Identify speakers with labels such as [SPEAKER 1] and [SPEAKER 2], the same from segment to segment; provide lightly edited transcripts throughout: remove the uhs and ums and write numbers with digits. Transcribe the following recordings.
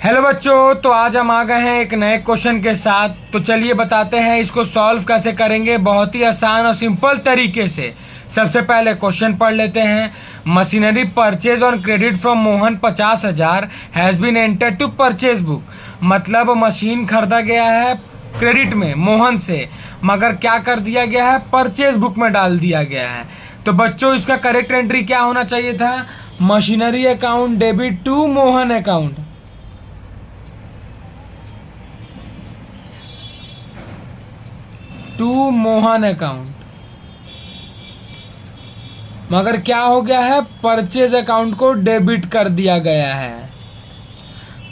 [SPEAKER 1] Hello बच्चों, तो आज हम आ गए हैं एक नए क्वेश्चन के साथ। तो चलिए बताते हैं इसको सॉल्व कैसे करेंगे, बहुत ही आसान और सिंपल तरीके से। सबसे पहले क्वेश्चन पढ़ लेते हैं। Machinery purchase on credit from Mohan 50,000 has been entered to purchase book. मतलब मशीन खरीदा गया है क्रेडिट में मोहन से, मगर क्या कर दिया गया है, परचेज बुक में डाल दिया गया है। तो बच्चों इसका करेक्ट एंट्री क्या होना चाहिए था, machinery account debit to Mohan account. To Mohan account, मगर क्या हो गया है, परचेज अकाउंट को डेबिट कर दिया गया है।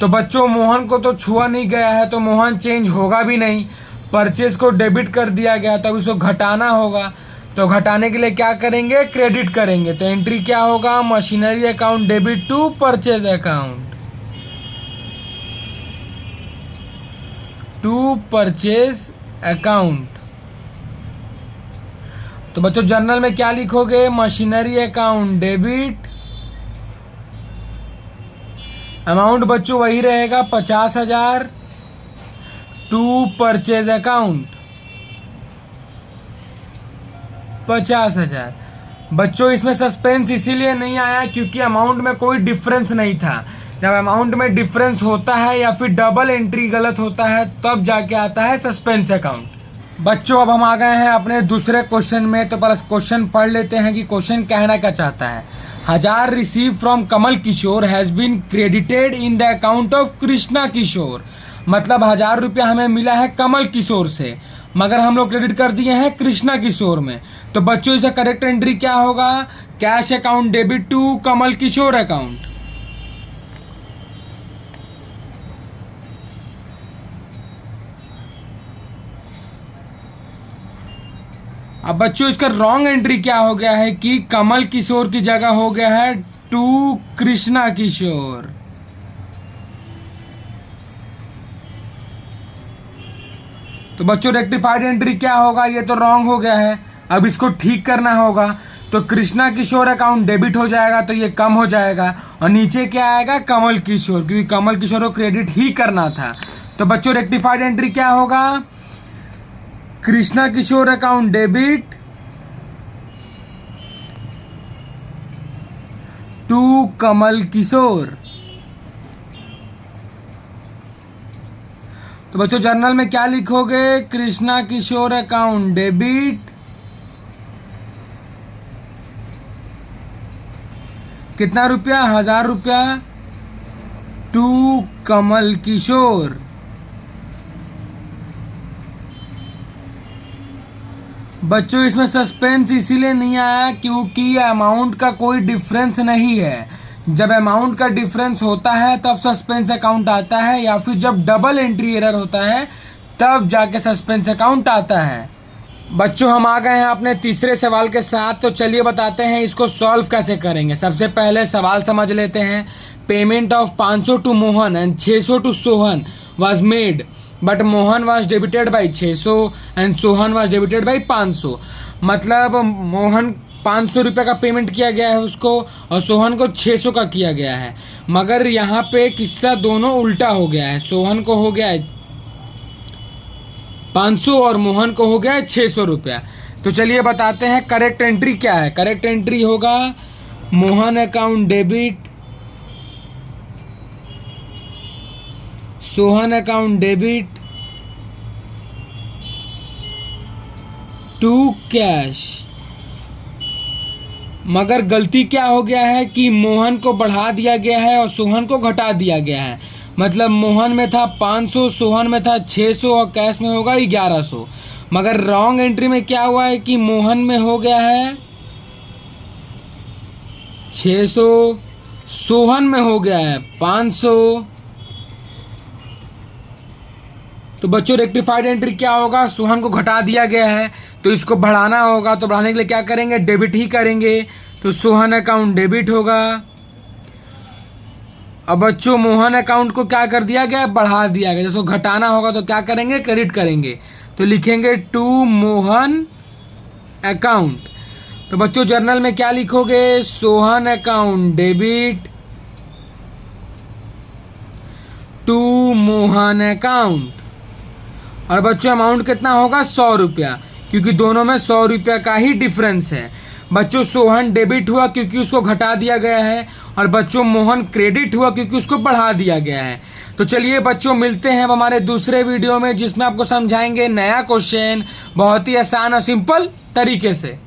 [SPEAKER 1] तो बच्चों मोहन को तो छुआ नहीं गया है, तो मोहन चेंज होगा भी नहीं। परचेज को डेबिट कर दिया गया, तो अब इसको घटाना होगा। तो घटाने के लिए क्या करेंगे, क्रेडिट करेंगे। तो एंट्री क्या होगा, machinery account debit to purchase account, to purchase account. तो बच्चों जर्नल में क्या लिखोगे, मशीनरी अकाउंट डेबिट, अमाउंट बच्चों वही रहेगा 50,000, टू परचेज अकाउंट 50,000। बच्चों इसमें सस्पेंस इसीलिए नहीं आया क्योंकि अमाउंट में कोई डिफरेंस नहीं था। जब अमाउंट में डिफरेंस होता है या फिर डबल एंट्री गलत होता है तब जाके आता है सस्पेंस अकाउंट। बच्चों अब हम आ गए हैं अपने दूसरे क्वेश्चन में। तो बस क्वेश्चन पढ़ लेते हैं कि क्वेश्चन कहना क्या चाहता है। 1,000 receive from Kamal Kishore has been credited in the account of Krishna Kishore. मतलब 1,000 रुपया हमें मिला है कमल किशोर से, मगर हम लोग क्रेडिट कर दिए हैं कृष्णा किशोर में। तो बच्चों इसका करेक्ट एंट्री क्या होगा, cash account debit to Kamal Kishore account. अब बच्चों इसका रॉन्ग एंट्री क्या हो गया है कि कमल किशोर की जगह हो गया है टू कृष्णा किशोर। तो बच्चों रेक्टिफाइड एंट्री क्या होगा, ये तो रॉन्ग हो गया है, अब इसको ठीक करना होगा। तो कृष्णा किशोर अकाउंट डेबिट हो जाएगा, तो ये कम हो जाएगा, और नीचे क्या आएगा, कमल किशोर, क्योंकि कमल किशोर को क्रेडिट ही करना था। तो बच्चों रेक्टिफाइड एंट्री क्या होगा, कृष्णा किशोर अकाउंट डेबिट टू कमल किशोर। तो बच्चों जर्नल में क्या लिखोगे, कृष्णा किशोर अकाउंट डेबिट, कितना रुपया, 1,000 रुपया, टू कमल किशोर। बच्चों इसमें सस्पेंस इसीलिए नहीं आया क्योंकि अमाउंट का कोई डिफरेंस नहीं है। जब अमाउंट का डिफरेंस होता है तब सस्पेंस अकाउंट आता है, या फिर जब डबल एंट्री एरर होता है तब जाके सस्पेंस अकाउंट आता है। बच्चों हम आ गए हैं अपने तीसरे सवाल के साथ। तो चलिए बताते हैं इसको सॉल्व कैसे करेंगे। सबसे पहले सवाल समझ लेते हैं। Payment of 500 to Mohan and 600 to Sohan was made, but Mohan was debited by 600 and Sohan was debited by 500। मतलब मोहन 500 रुपये का पेमेंट किया गया है उसको, और सोहन को 600 का किया गया है। मगर यहाँ पे किस्सा दोनों उल्टा हो गया है, सोहन को हो गया है 500 और मोहन को हो गया है 600 रुपया। तो चलिए बताते हैं करेक्ट एंट्री क्या है। करेक्ट एंट्री होगा Mohan account debit, Sohan account debit to cash. मगर गलती क्या हो गया है कि मोहन को बढ़ा दिया गया है और सोहन को घटा दिया गया है। मतलब मोहन में था 500, सोहन में था 600 और कैश में होगा 1100। मगर रॉन्ग एंट्री में क्या हुआ है कि मोहन में हो गया है 600, सोहन में हो गया है 500। तो बच्चों रेक्टिफाइड एंट्री क्या होगा, सोहन को घटा दिया गया है तो इसको बढ़ाना होगा। तो बढ़ाने के लिए क्या करेंगे, डेबिट ही करेंगे। तो सोहन अकाउंट डेबिट होगा। अब बच्चों मोहन अकाउंट को क्या कर दिया गया, बढ़ा दिया गया। जिसको घटाना होगा तो क्या करेंगे, क्रेडिट करेंगे। तो लिखेंगे टू मोहन अकाउंट। तो बच्चों जर्नल में क्या लिखोगे, Sohan account debit to Mohan account. और बच्चों अमाउंट कितना होगा 100 रुपया, क्योंकि दोनों में 100 रुपया का ही डिफरेंस है। बच्चों सोहन डेबिट हुआ क्योंकि उसको घटा दिया गया है, और बच्चों मोहन क्रेडिट हुआ क्योंकि उसको बढ़ा दिया गया है। तो चलिए बच्चों मिलते हैं अब हमारे दूसरे वीडियो में, जिसमें आपको समझाएंगे नया क्वेश्चन बहुत ही आसान और सिंपल तरीके से।